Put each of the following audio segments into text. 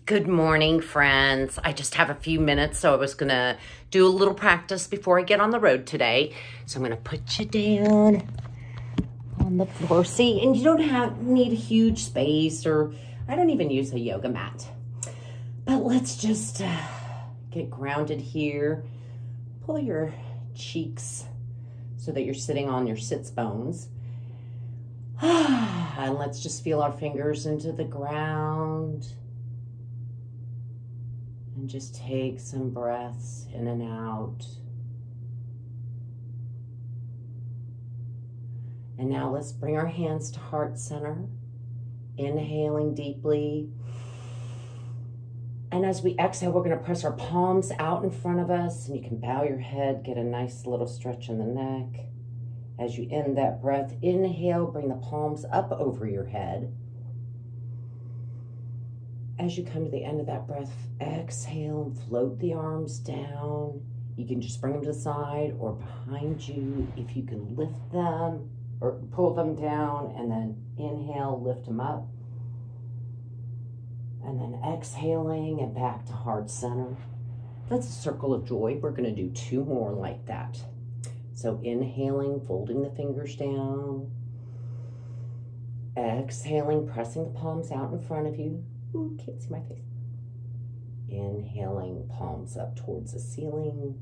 Good morning, friends. I just have a few minutes, so I was gonna do a little practice before I get on the road today. So I'm gonna put you down on the floor. See, and you don't need a huge space, or I don't even use a yoga mat. But let's just get grounded here. Pull your cheeks so that you're sitting on your sits bones. And let's just feel our fingers into the ground. And just take some breaths in and out. And now let's bring our hands to heart center. Inhaling deeply. And as we exhale, we're going to press our palms out in front of us. And you can bow your head, get a nice little stretch in the neck. As you end that breath, inhale, bring the palms up over your head. As you come to the end of that breath, exhale and float the arms down. You can just bring them to the side or behind you. If you can lift them or pull them down, and then inhale, lift them up. And then exhaling and back to heart center. That's a circle of joy. We're going to do 2 more like that. So inhaling, folding the fingers down. Exhaling, pressing the palms out in front of you. Ooh, can't see my face. Inhaling, palms up towards the ceiling.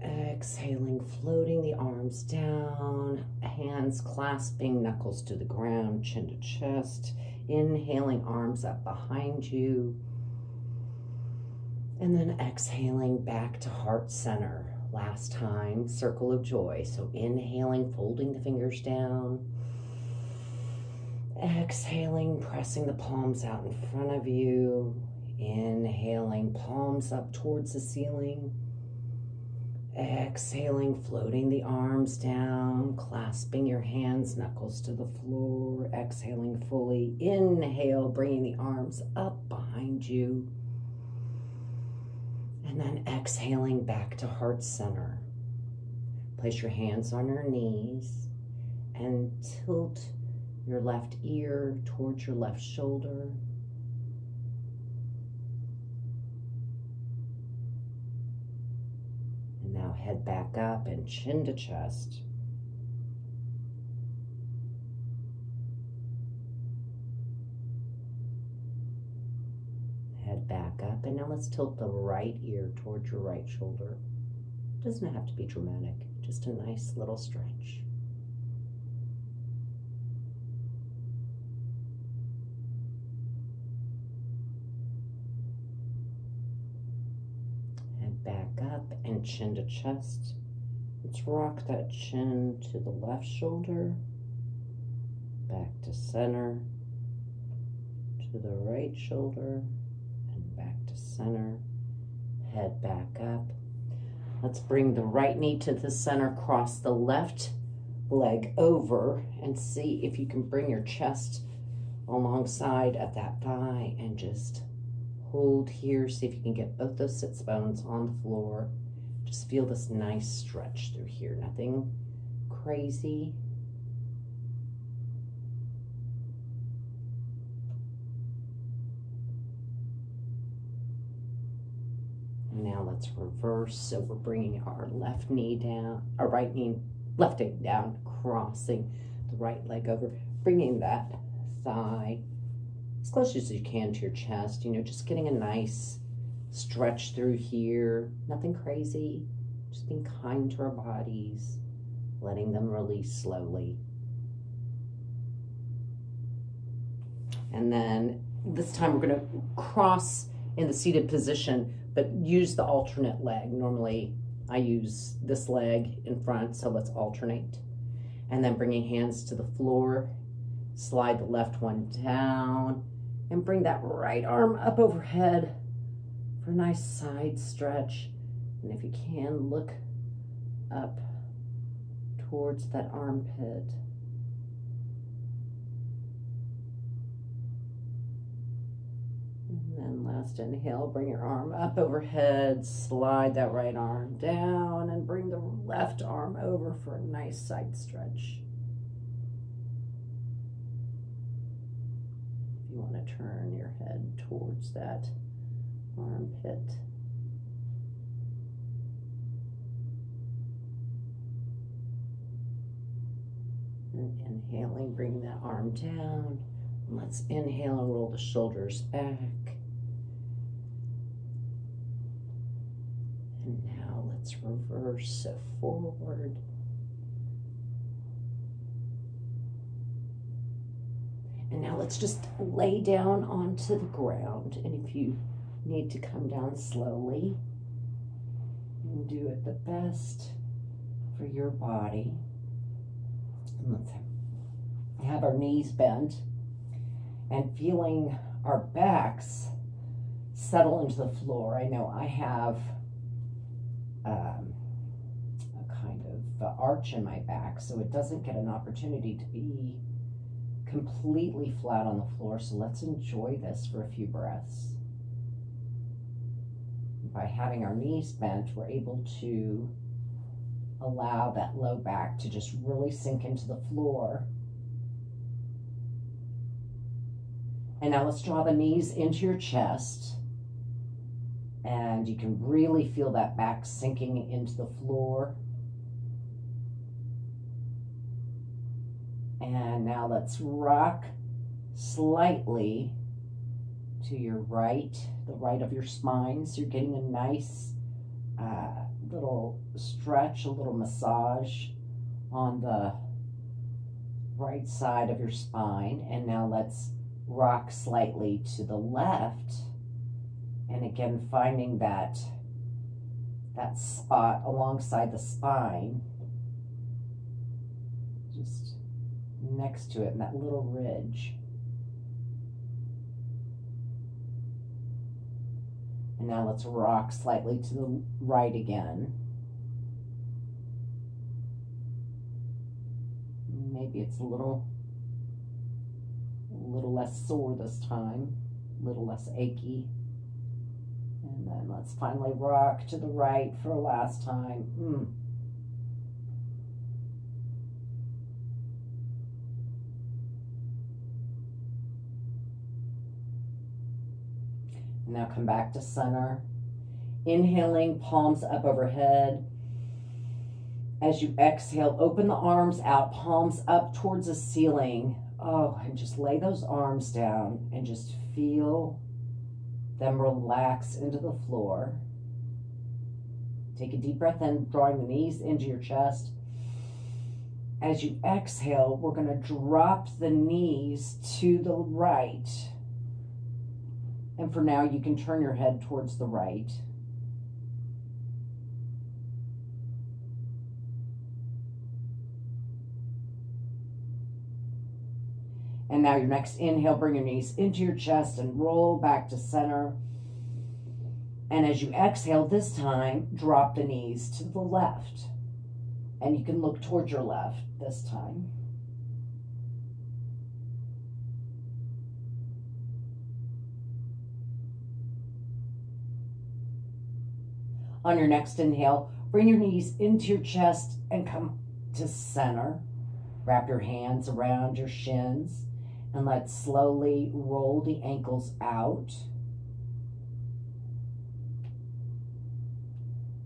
Exhaling, floating the arms down. Hands clasping, knuckles to the ground, chin to chest. Inhaling, arms up behind you. And then exhaling back to heart center. Last time, circle of joy. So inhaling, folding the fingers down. Exhaling, pressing the palms out in front of you. Inhaling, palms up towards the ceiling. Exhaling, floating the arms down, clasping your hands, knuckles to the floor. Exhaling fully. Inhale, bringing the arms up behind you. And then exhaling back to heart center. Place your hands on your knees and tilt your left ear towards your left shoulder. And now head back up and chin to chest. Head back up, and now let's tilt the right ear towards your right shoulder. Doesn't have to be dramatic, just a nice little stretch. Back up and chin to chest. Let's rock that chin to the left shoulder, back to center, to the right shoulder, and back to center. Head back up. Let's bring the right knee to the center, cross the left leg over, and see if you can bring your chest alongside of that thigh and just hold here. See if you can get both those sits bones on the floor. Just feel this nice stretch through here. Nothing crazy. And now let's reverse. So we're bringing our left knee down, our right knee, left knee down, crossing the right leg over, bringing that thigh as close as you can to your chest, just getting a nice stretch through here. Nothing crazy, just being kind to our bodies, letting them release slowly. And then this time we're gonna cross in the seated position, but use the alternate leg. Normally I use this leg in front, so let's alternate. And then bringing hands to the floor, slide the left one down, and bring that right arm up overhead for a nice side stretch. And if you can, look up towards that armpit. And then last inhale, bring your arm up overhead, slide that right arm down, and bring the left arm over for a nice side stretch. You want to turn your head towards that armpit. And inhaling, bring that arm down. Let's inhale and roll the shoulders back. And now let's reverse it forward. And now let's just lay down onto the ground. And if you need to come down slowly, and do it the best for your body. And let's have our knees bent and feeling our backs settle into the floor. I know I have a kind of arch in my back, so it doesn't get an opportunity to be completely flat on the floor. So let's enjoy this for a few breaths. By having our knees bent, we're able to allow that low back to just really sink into the floor. And now let's draw the knees into your chest. And you can really feel that back sinking into the floor. And now let's rock slightly to your right, the right of your spine. So you're getting a nice little stretch, a little massage on the right side of your spine. And now let's rock slightly to the left. And again, finding that spot alongside the spine, just next to it, in that little ridge. And now let's rock slightly to the right again. Maybe it's a little less sore this time, a little less achy. And then let's finally rock to the right for a last time. Now come back to center. Inhaling, palms up overhead. As you exhale, open the arms out, palms up towards the ceiling. Oh, and just lay those arms down and just feel them relax into the floor. Take a deep breath in, drawing the knees into your chest. As you exhale, we're going to drop the knees to the right. And for now, you can turn your head towards the right. And now your next inhale, bring your knees into your chest and roll back to center. And as you exhale this time, drop the knees to the left. And you can look towards your left this time. On your next inhale, bring your knees into your chest and come to center. Wrap your hands around your shins and let's slowly roll the ankles out.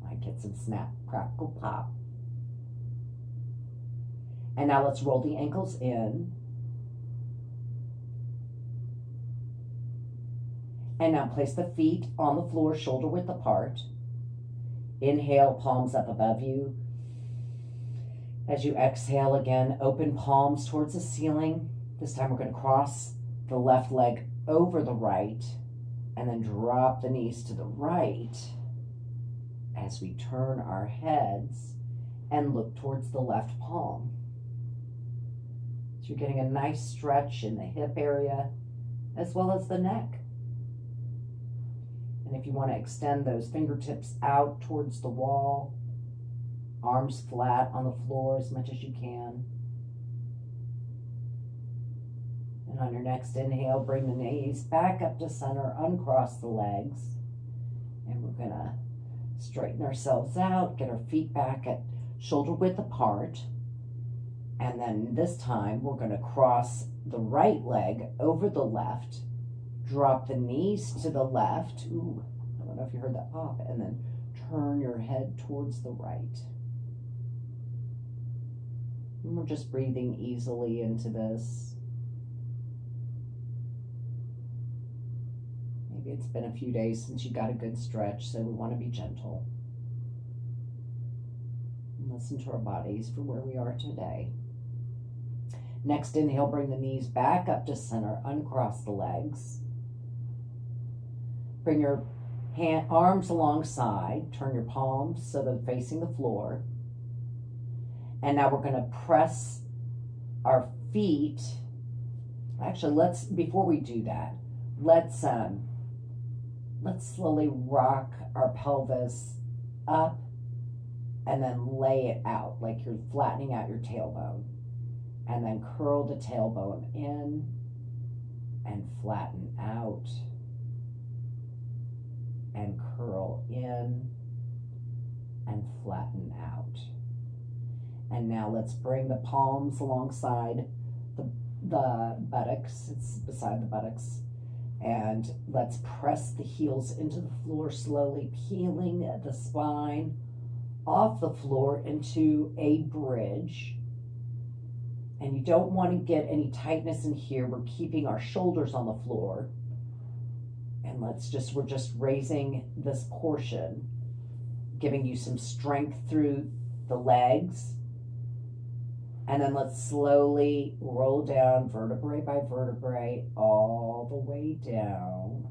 Might get some snap, crackle, pop. And now let's roll the ankles in. And now place the feet on the floor, shoulder width apart. Inhale, palms up above you. As you exhale again, open palms towards the ceiling. This time we're going to cross the left leg over the right and then drop the knees to the right as we turn our heads and look towards the left palm. So you're getting a nice stretch in the hip area as well as the neck. And if you want to extend those fingertips out towards the wall, arms flat on the floor as much as you can. And on your next inhale, bring the knees back up to center, uncross the legs. And we're going to straighten ourselves out, get our feet back at shoulder width apart. And then this time, we're going to cross the right leg over the left Drop the knees to the left. Ooh, I don't know if you heard that pop. And then turn your head towards the right. And we're just breathing easily into this. Maybe it's been a few days since you got a good stretch, so we want to be gentle. And listen to our bodies for where we are today. Next inhale, bring the knees back up to center. Uncross the legs. Bring your arms alongside. Turn your palms so they're facing the floor. And now we're going to press our feet. Actually, before we do that, let's slowly rock our pelvis up and then lay it out like you're flattening out your tailbone. And then curl the tailbone in and flatten out. And curl in and flatten out. And now let's bring the palms alongside the buttocks. It's beside the buttocks. And let's press the heels into the floor slowly, peeling the spine off the floor into a bridge. And you don't want to get any tightness in here. We're keeping our shoulders on the floor. And we're just raising this portion, giving you some strength through the legs. And then let's slowly roll down vertebrae by vertebrae all the way down.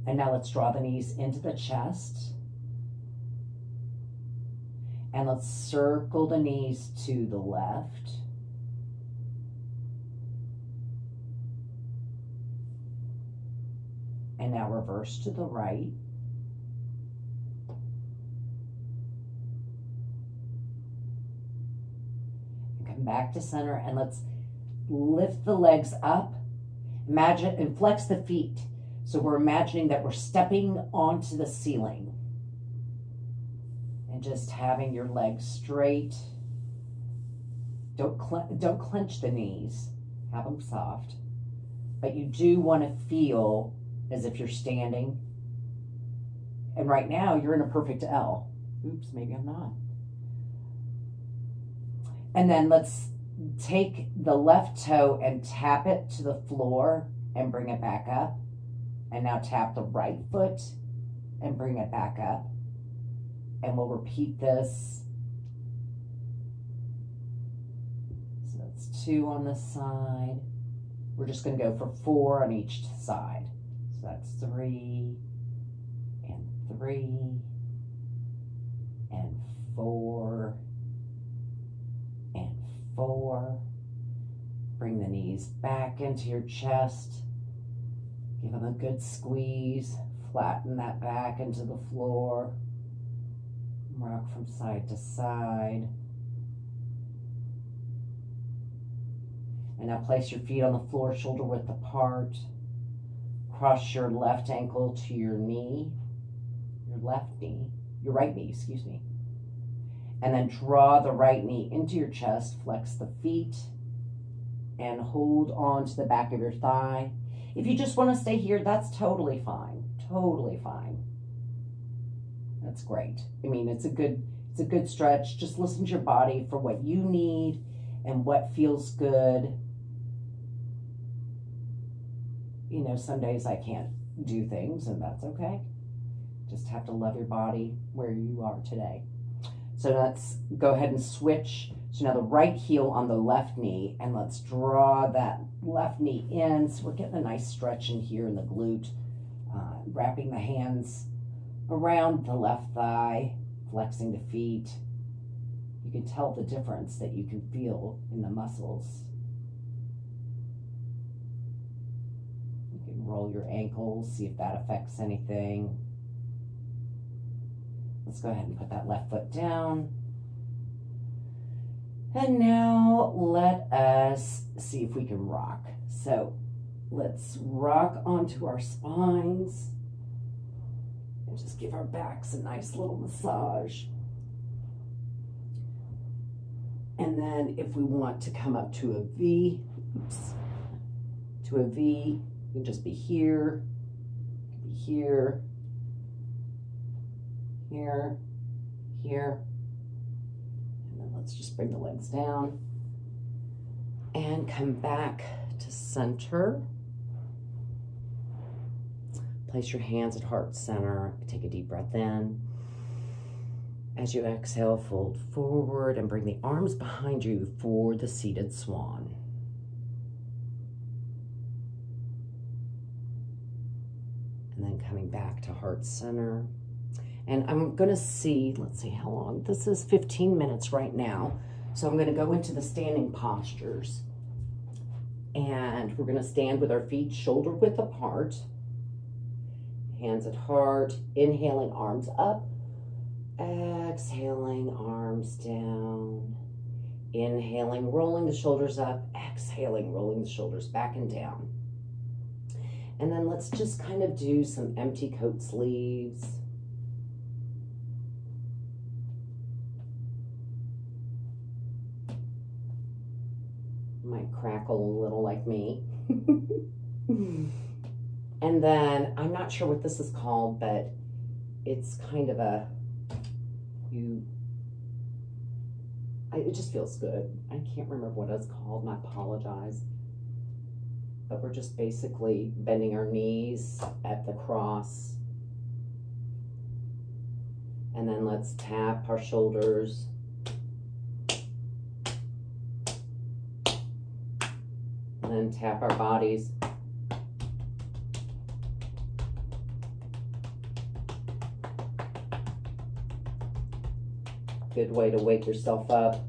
And now let's draw the knees into the chest. And let's circle the knees to the left. And now reverse to the right. And come back to center, and let's lift the legs up. Imagine and flex the feet. So we're imagining that we're stepping onto the ceiling. And just having your legs straight. Don't clench the knees. Have them soft. But you do want to feel as if you're standing. And right now, you're in a perfect L. Oops, maybe I'm not. And then let's take the left toe and tap it to the floor and bring it back up. And now tap the right foot and bring it back up. And we'll repeat this. So that's 2 on this side. We're just going to go for 4 on each side. So that's 3 and 3 and 4 and 4. Bring the knees back into your chest. Give them a good squeeze. Flatten that back into the floor. Rock from side to side. And now place your feet on the floor, shoulder width apart. Cross your left ankle to your knee. Your right knee, excuse me. And then draw the right knee into your chest. Flex the feet. And hold on to the back of your thigh. If you just want to stay here, that's totally fine. Totally fine. That's great. I mean, it's a good stretch. Just listen to your body for what you need and what feels good. You know, some days I can't do things, and that's okay. Just have to love your body where you are today. So let's go ahead and switch. So now the right heel on the left knee, and let's draw that left knee in. So we're getting a nice stretch in here in the glute. Wrapping the hands around the left thigh, flexing the feet. You can tell the difference that you can feel in the muscles. You can roll your ankles, see if that affects anything. Let's go ahead and put that left foot down. And now let us see if we can rock. So let's rock onto our spines. And just give our backs a nice little massage. And then if we want to come up to a V, to a V. You can just be here, here, here, here. And then let's just bring the legs down and come back to center. Place your hands at heart center. Take a deep breath in. As you exhale, fold forward and bring the arms behind you for the seated swan. And then coming back to heart center. And I'm gonna see, let's see how long. This is 15 minutes right now. So I'm gonna go into the standing postures. And we're gonna stand with our feet shoulder width apart. Hands at heart, inhaling, arms up. Exhaling, arms down. Inhaling, rolling the shoulders up. Exhaling, rolling the shoulders back and down. And then let's just kind of do some empty coat sleeves. Might crackle a little like me. And then, I'm not sure what this is called, but it's kind of a, it just feels good. I can't remember what it's called, and I apologize. But we're just basically bending our knees at the cross. And then let's tap our shoulders. And then tap our bodies. Good way to wake yourself up.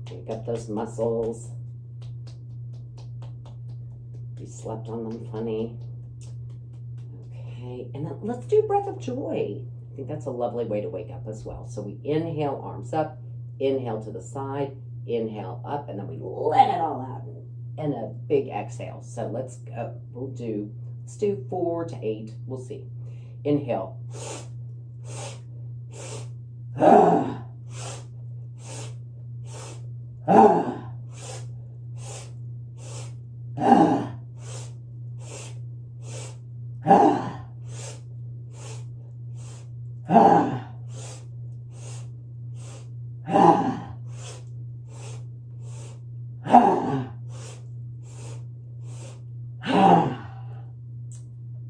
Wake up those muscles. You slept on them funny. Okay, and then let's do breath of joy. I think that's a lovely way to wake up as well. So we inhale, arms up, inhale to the side, inhale up, and then we let it all out in a big exhale. So let's go. Let's do 4 to 8. We'll see. Inhale.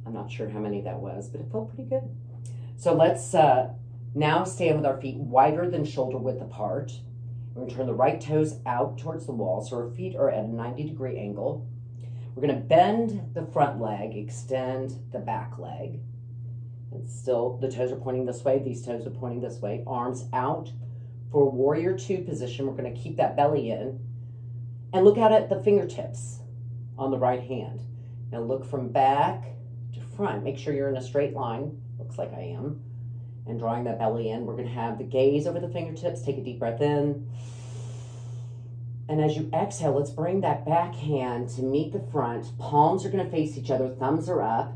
I'm not sure how many that was, but it felt pretty good. So let's now stand with our feet wider than shoulder width apart. We're going to turn the right toes out towards the wall, so our feet are at a 90-degree angle. We're going to bend the front leg, extend the back leg. And still, the toes are pointing this way, these toes are pointing this way. Arms out for warrior 2 position. We're going to keep that belly in. And look out at the fingertips on the right hand. Now look from back to front. Make sure you're in a straight line. Looks like I am. And drawing that belly in, we're going to have the gaze over the fingertips. Take a deep breath in. And as you exhale, let's bring that back hand to meet the front. Palms are going to face each other. Thumbs are up.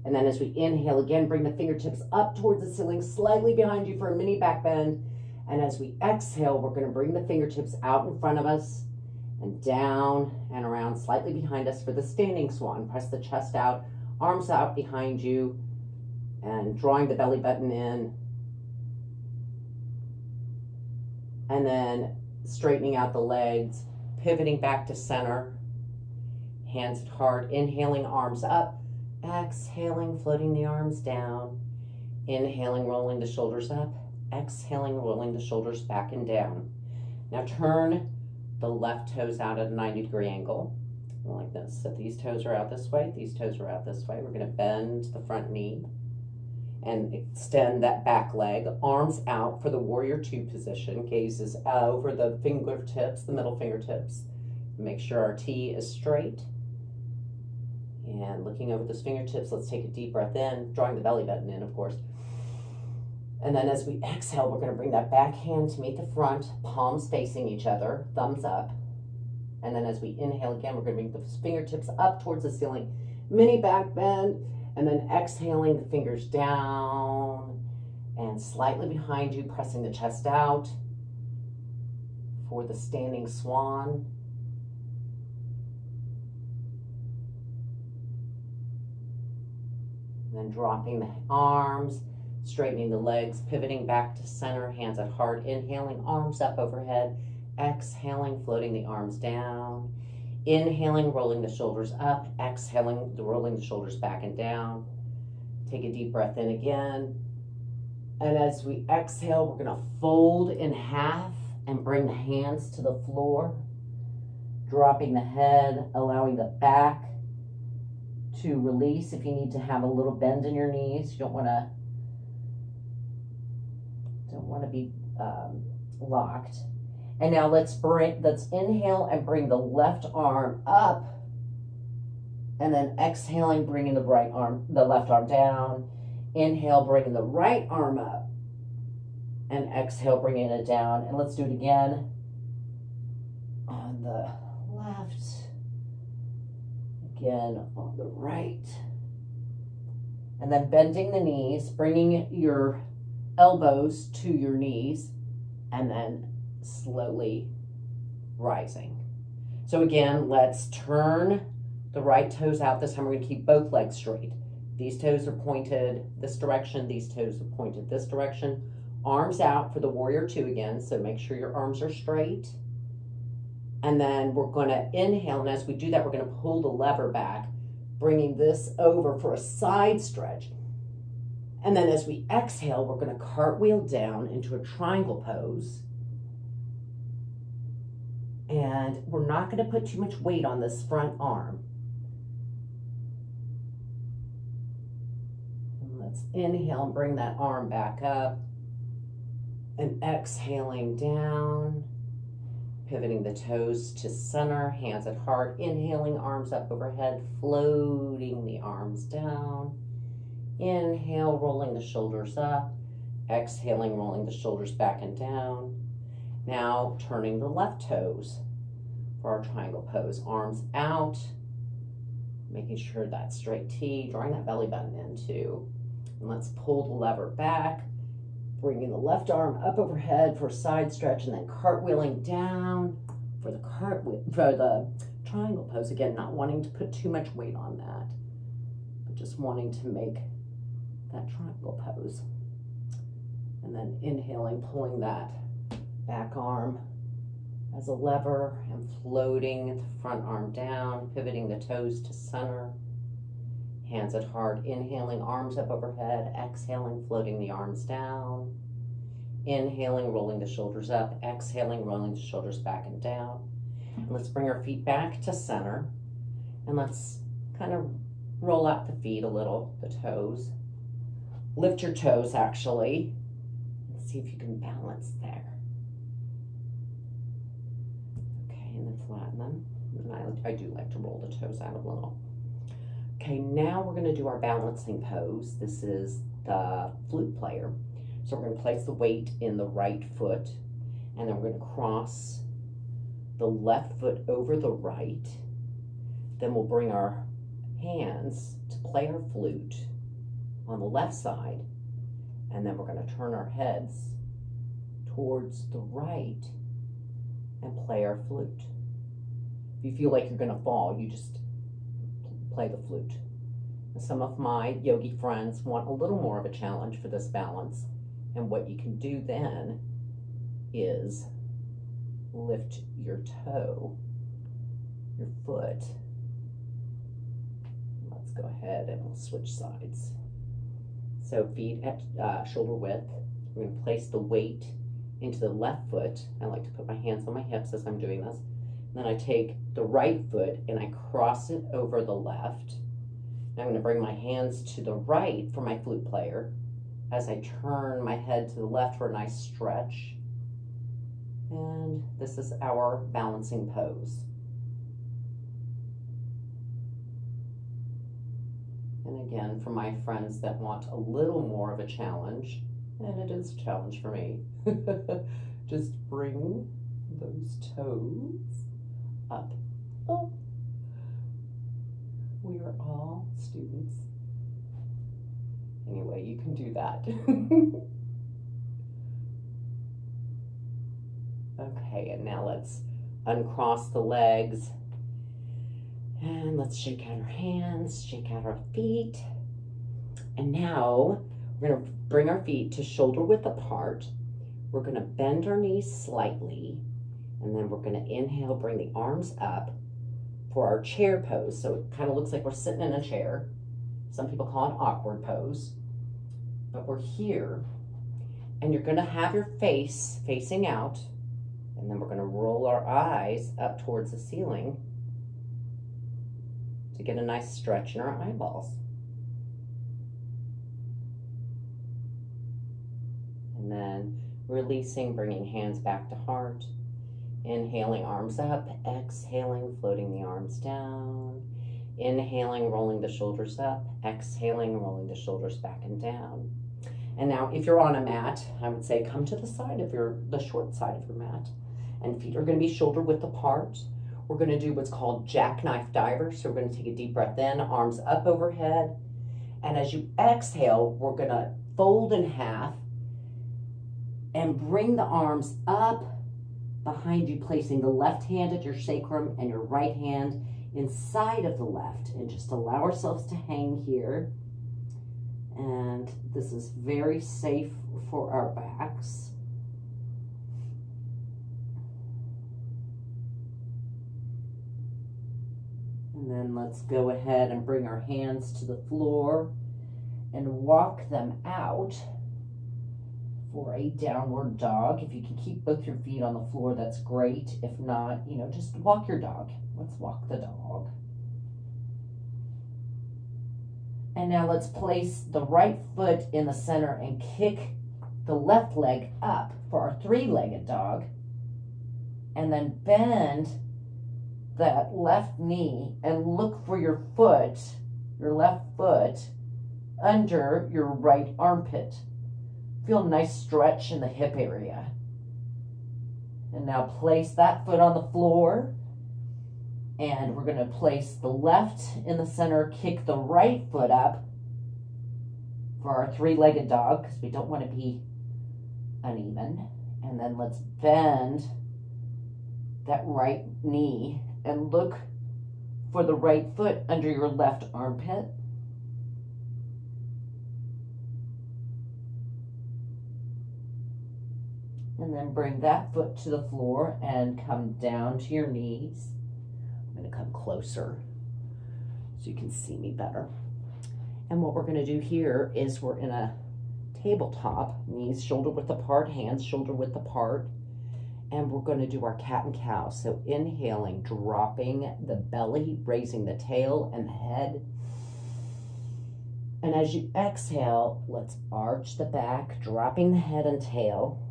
And then as we inhale again, bring the fingertips up towards the ceiling, slightly behind you for a mini back bend. And as we exhale, we're going to bring the fingertips out in front of us and down and around slightly behind us for the standing swan. Press the chest out, arms out behind you, and drawing the belly button in. And then straightening out the legs, pivoting back to center, hands at heart, inhaling, arms up, exhaling, floating the arms down, inhaling, rolling the shoulders up, exhaling, rolling the shoulders back and down. Now turn the left toes out at a 90-degree angle, like this. So these toes are out this way, these toes are out this way. We're going to bend the front knee and extend that back leg, arms out for the warrior 2 position, gazes over the fingertips, the middle fingertips. Make sure our T is straight. And looking over those fingertips, let's take a deep breath in, drawing the belly button in, of course. And then as we exhale, we're going to bring that back hand to meet the front, palms facing each other, thumbs up. And then as we inhale again, we're going to bring the fingertips up towards the ceiling, mini back bend. And then exhaling, the fingers down and slightly behind you, pressing the chest out for the standing swan. And then dropping the arms, straightening the legs, pivoting back to center, hands at heart, inhaling, arms up overhead, exhaling, floating the arms down, inhaling, rolling the shoulders up, exhaling, rolling the shoulders back and down. Take a deep breath in again. And as we exhale, we're going to fold in half and bring the hands to the floor, dropping the head, allowing the back to release. If you need to have a little bend in your knees, you don't want to be locked. And now let's inhale and bring the left arm up, and then exhaling, bringing the left arm down. Inhale, bringing the right arm up, and exhale, bringing it down. And let's do it again on the left, again on the right, and then bending the knees, bringing your elbows to your knees, and then slowly rising. So again, let's turn the right toes out. This time we're going to keep both legs straight. These toes are pointed this direction, these toes are pointed this direction. Arms out for the warrior two again, so make sure your arms are straight. And then we're going to inhale, and as we do that, we're going to pull the lever back, bringing this over for a side stretch. And then as we exhale, we're going to cartwheel down into a triangle pose. And we're not going to put too much weight on this front arm. And let's inhale and bring that arm back up. And exhaling down, pivoting the toes to center, hands at heart, inhaling, arms up overhead, floating the arms down. Inhale, rolling the shoulders up. Exhaling, rolling the shoulders back and down. Now turning the left toes for our triangle pose. Arms out, making sure that straight T, drawing that belly button in too. And let's pull the lever back, bringing the left arm up overhead for a side stretch, and then cartwheeling down for the triangle pose. Again, not wanting to put too much weight on that, but just wanting to make that triangle pose. And then inhaling, pulling that back arm as a lever and floating the front arm down, pivoting the toes to center, hands at heart, inhaling, arms up overhead, exhaling, floating the arms down, inhaling, rolling the shoulders up, exhaling, rolling the shoulders back and down. And let's bring our feet back to center, and let's kind of roll out the feet a little, the toes. Lift your toes actually, and see if you can balance there. And then flatten them. And I do like to roll the toes out a little. Okay, now we're going to do our balancing pose. This is the flute player. So we're going to place the weight in the right foot, and then we're going to cross the left foot over the right. Then we'll bring our hands to play our flute on the left side, and then we're going to turn our heads towards the right and play our flute. If you feel like you're going to fall, you just play the flute. And some of my yogi friends want a little more of a challenge for this balance, and what you can do then is lift your toe, your foot. Let's go ahead and we'll switch sides. So feet at shoulder width. We're going to place the weight into the left foot. I like to put my hands on my hips as I'm doing this. And then I take the right foot and I cross it over the left. Now I'm going to bring my hands to the right for my flute player as I turn my head to the left for a nice stretch. And this is our balancing pose. And again, for my friends that want a little more of a challenge, and it is a challenge for me, just bring those toes up. Oh. We are all students. Anyway, you can do that. Okay, and now let's uncross the legs. And let's shake out our hands, shake out our feet. And now we're going to bring our feet to shoulder width apart. We're going to bend our knees slightly, and then we're going to inhale, bring the arms up for our chair pose. So it kind of looks like we're sitting in a chair. Some people call it an awkward pose, but we're here, and you're going to have your face facing out, and then we're going to roll our eyes up towards the ceiling to get a nice stretch in our eyeballs. And then releasing, bringing hands back to heart. Inhaling, arms up. Exhaling, floating the arms down. Inhaling, rolling the shoulders up. Exhaling, rolling the shoulders back and down. And now if you're on a mat, I would say come to the side of the short side of your mat. And feet are going to be shoulder width apart. We're going to do what's called jackknife diver. So we're going to take a deep breath in, arms up overhead. And as you exhale, we're going to fold in half and bring the arms up behind you, placing the left hand at your sacrum and your right hand inside of the left. And just allow ourselves to hang here. And this is very safe for our backs. And then let's go ahead and bring our hands to the floor and walk them out for a downward dog. If you can keep both your feet on the floor, that's great. If not, just walk your dog. Let's walk the dog. And now let's place the right foot in the center and kick the left leg up for our three-legged dog. And then bend that left knee and look for your left foot, under your right armpit. Feel a nice stretch in the hip area. And now place that foot on the floor. And we're going to place the left in the center, kick the right foot up for our three-legged dog, because we don't want to be uneven. And then let's bend that right knee and look for the right foot under your left armpit. And then bring that foot to the floor and come down to your knees. I'm going to come closer so you can see me better. And what we're going to do here is we're in a tabletop, knees shoulder width apart, hands shoulder width apart. And we're going to do our cat and cow. So inhaling, dropping the belly, raising the tail and the head. And as you exhale, let's arch the back, dropping the head and tail.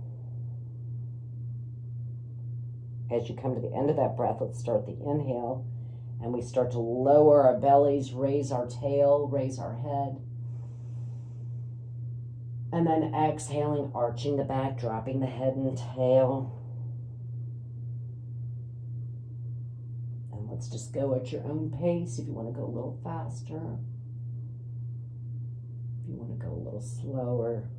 As you come to the end of that breath, let's start the inhale. And we start to lower our bellies, raise our tail, raise our head. And then exhaling, arching the back, dropping the head and tail. And let's just go at your own pace. If you want to go a little faster, if you want to go a little slower.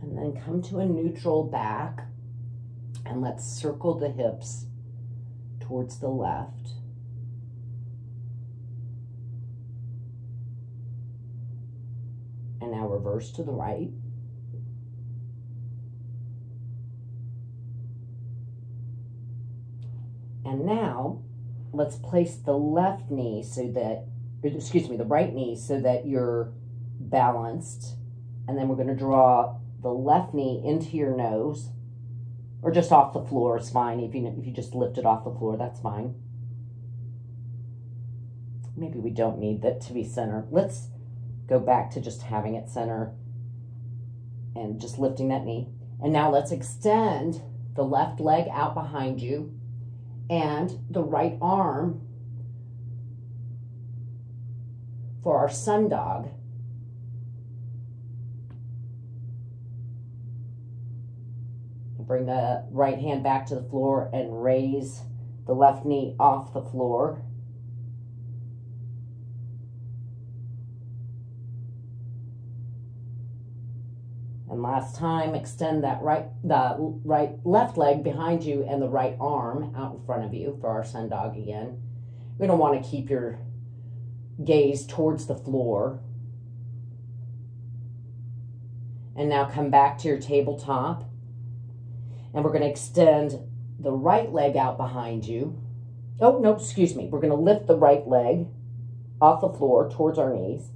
And then come to a neutral back, and let's circle the hips towards the left. And now reverse to the right. And now let's place the left knee so that, the right knee so that you're balanced. And then we're going to draw the left knee into your nose, or just off the floor is fine. If you just lift it off the floor, that's fine. Maybe we don't need that to be center. Let's go back to just having it center and just lifting that knee. And now let's extend the left leg out behind you and the right arm for our sun dog. Bring the right hand back to the floor and raise the left knee off the floor. And last time, extend that left leg behind you and the right arm out in front of you for our sun dog again. We don't want to keep your gaze towards the floor. And now come back to your tabletop. And we're going to extend the right leg out behind you. Oh, no, excuse me. We're going to lift the right leg off the floor towards our knees.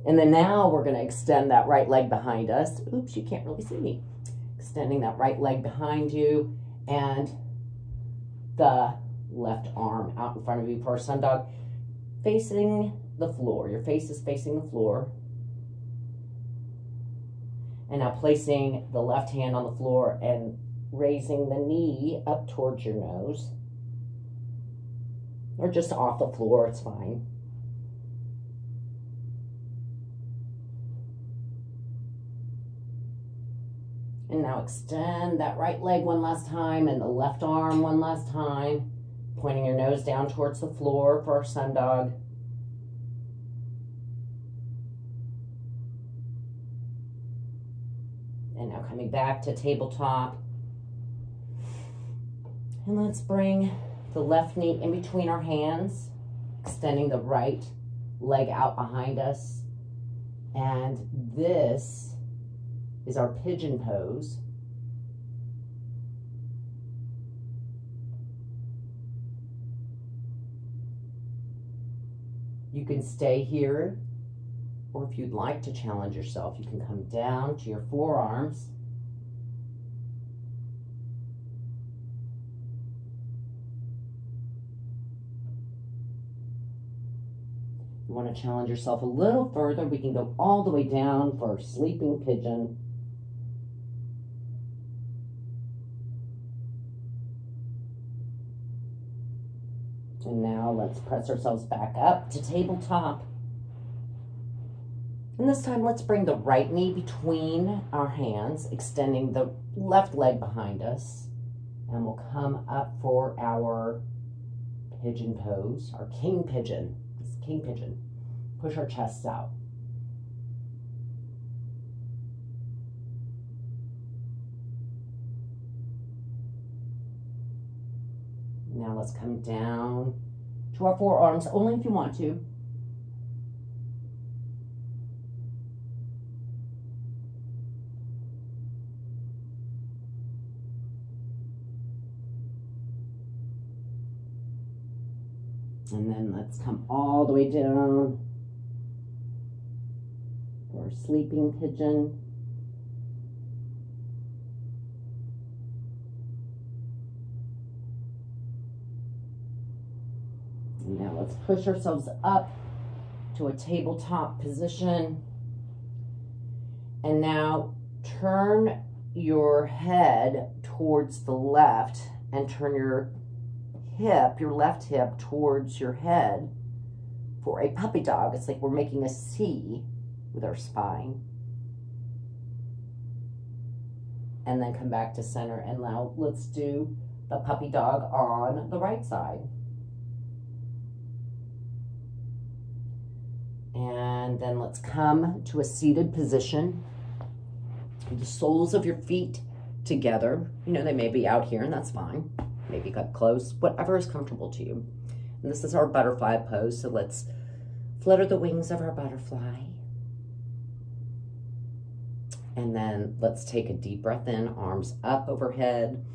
And then now we're going to extend that right leg behind us. Oops, you can't really see me. Extending that right leg behind you and the left arm out in front of you for our sun dog, facing the floor. Your face is facing the floor. And now placing the left hand on the floor and raising the knee up towards your nose. Or just off the floor, it's fine. And now extend that right leg one last time and the left arm one last time, pointing your nose down towards the floor for our sun dog. And now coming back to tabletop. And let's bring the left knee in between our hands, extending the right leg out behind us. And this is our pigeon pose. You can stay here, or if you'd like to challenge yourself, you can come down to your forearms. You want to challenge yourself a little further, we can go all the way down for sleeping pigeon. And now let's press ourselves back up to tabletop. And this time let's bring the right knee between our hands, extending the left leg behind us. And we'll come up for our pigeon pose, our king pigeon. This king pigeon. Push our chests out. Now let's come down to our forearms, only if you want to. And then let's come all the way down for sleeping pigeon. And now let's push ourselves up to a tabletop position. And now turn your head towards the left and turn your left hip towards your head for a puppy dog. It's like we're making a C with our spine. And then come back to center. And now let's do the puppy dog on the right side. And then let's come to a seated position. The soles of your feet together. You know, they may be out here, and that's fine. Maybe cut close, whatever is comfortable to you. And this is our butterfly pose, so let's flutter the wings of our butterfly. And then let's take a deep breath in, arms up overhead.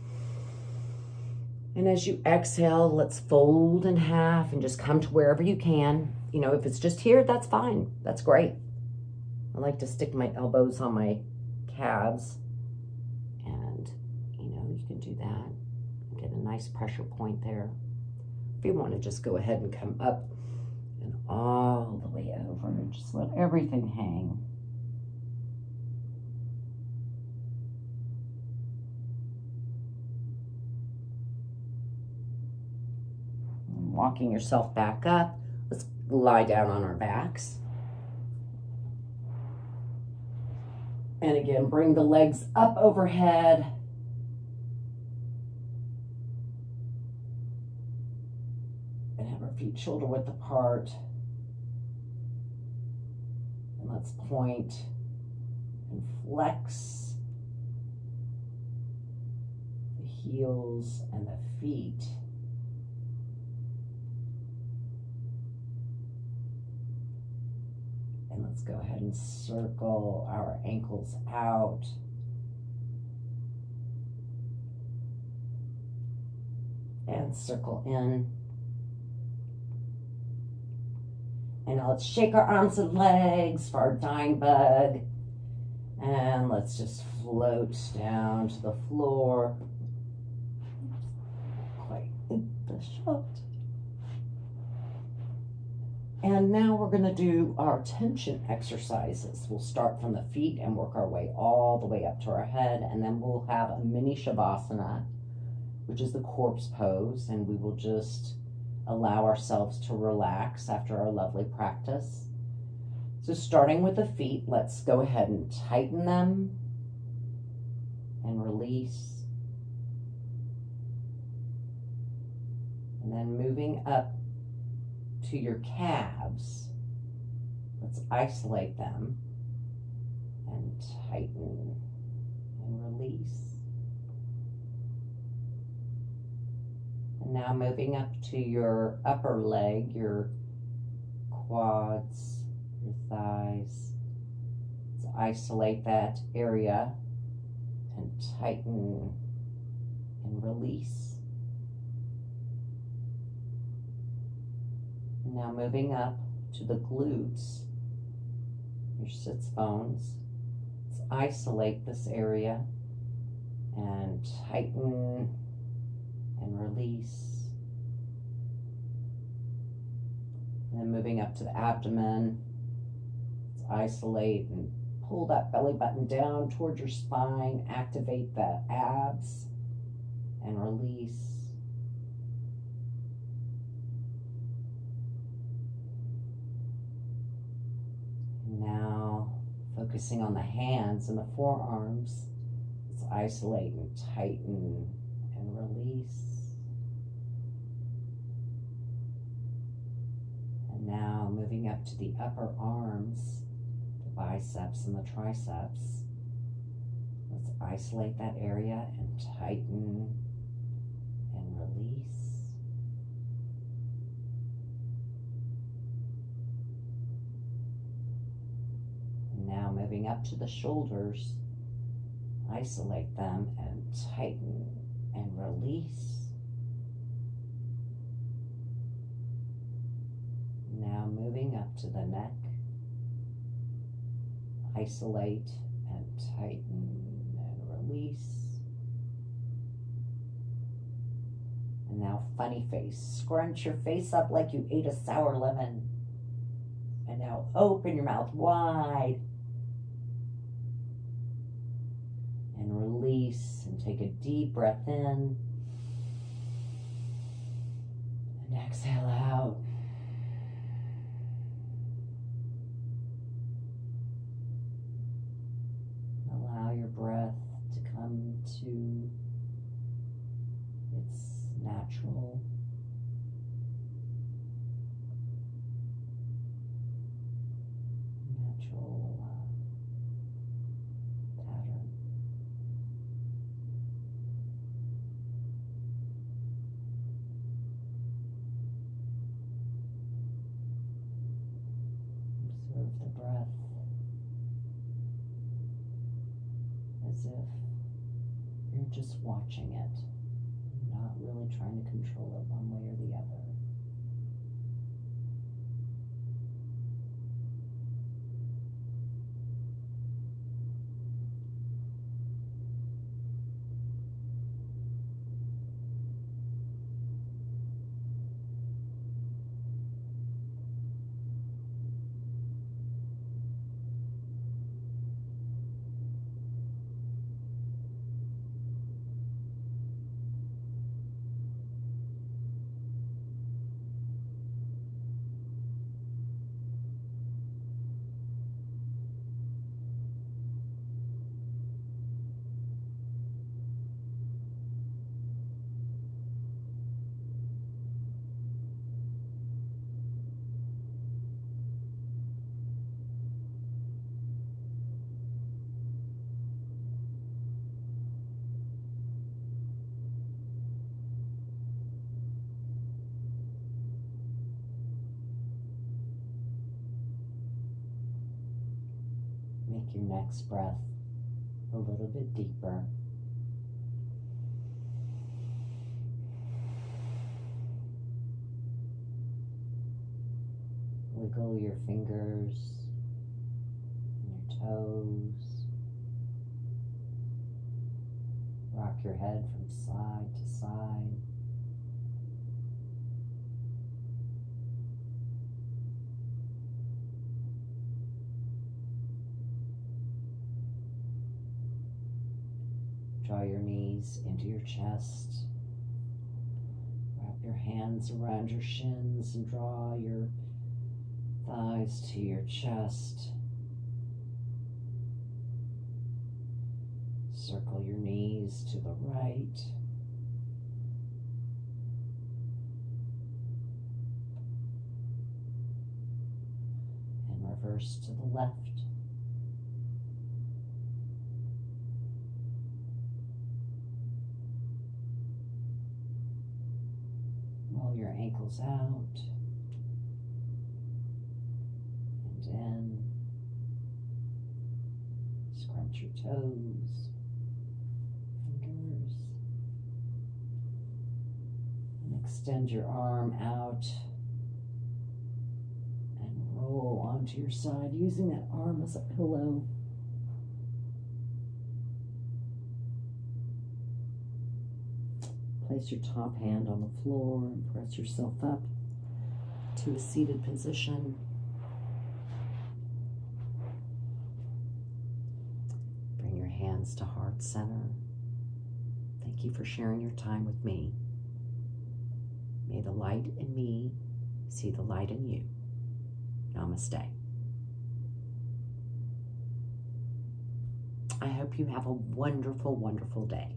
And as you exhale, let's fold in half and just come to wherever you can. You know, if it's just here, that's fine. That's great. I like to stick my elbows on my calves. And, you know, you can do that. Get a nice pressure point there. If you want to just go ahead and come up and all the way over and just let everything hang. And walking yourself back up, let's lie down on our backs. And again, bring the legs up overhead. And have our feet shoulder width apart. And let's point and flex the heels and the feet. And let's go ahead and circle our ankles out. And circle in. And now let's shake our arms and legs for our dying bug. And let's just float down to the floor. Quite the shot. And now we're going to do our tension exercises. We'll start from the feet and work our way all the way up to our head. And then we'll have a mini Shavasana, which is the corpse pose. And we will just allow ourselves to relax after our lovely practice. So starting with the feet, let's go ahead and tighten them and release. And then moving up to your calves, let's isolate them and tighten and release. And now moving up to your upper leg, your quads, your thighs. Let's isolate that area and tighten and release. And now moving up to the glutes, your sits bones. Let's isolate this area and tighten and release. And then moving up to the abdomen, let's isolate and pull that belly button down towards your spine, activate the abs and release. And now focusing on the hands and the forearms, let's isolate and tighten and release. And now moving up to the upper arms, the biceps and the triceps. Let's isolate that area and tighten and release. And now moving up to the shoulders, isolate them and tighten and release. Now moving up to the neck, isolate and tighten and release. And now funny face, scrunch your face up like you ate a sour lemon. And now open your mouth wide. And release and take a deep breath in. And exhale out. Allow your breath to come to its natural pattern. Observe the breath as if you're just watching it, not really trying to control it one way or the other. Make your next breath a little bit deeper. Wiggle your fingers and your toes. Rock your head from side to side. Draw your knees into your chest. Wrap your hands around your shins and draw your thighs to your chest. Circle your knees to the right. And reverse to the left. Roll your ankles out and in. Scrunch your toes, fingers, and extend your arm out and roll onto your side using that arm as a pillow. Place your top hand on the floor and press yourself up to a seated position. Bring your hands to heart center. Thank you for sharing your time with me. May the light in me see the light in you. Namaste. I hope you have a wonderful, wonderful day.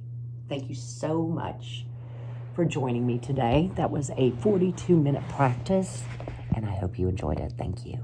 Thank you so much for joining me today. That was a 42-minute practice, and I hope you enjoyed it. Thank you.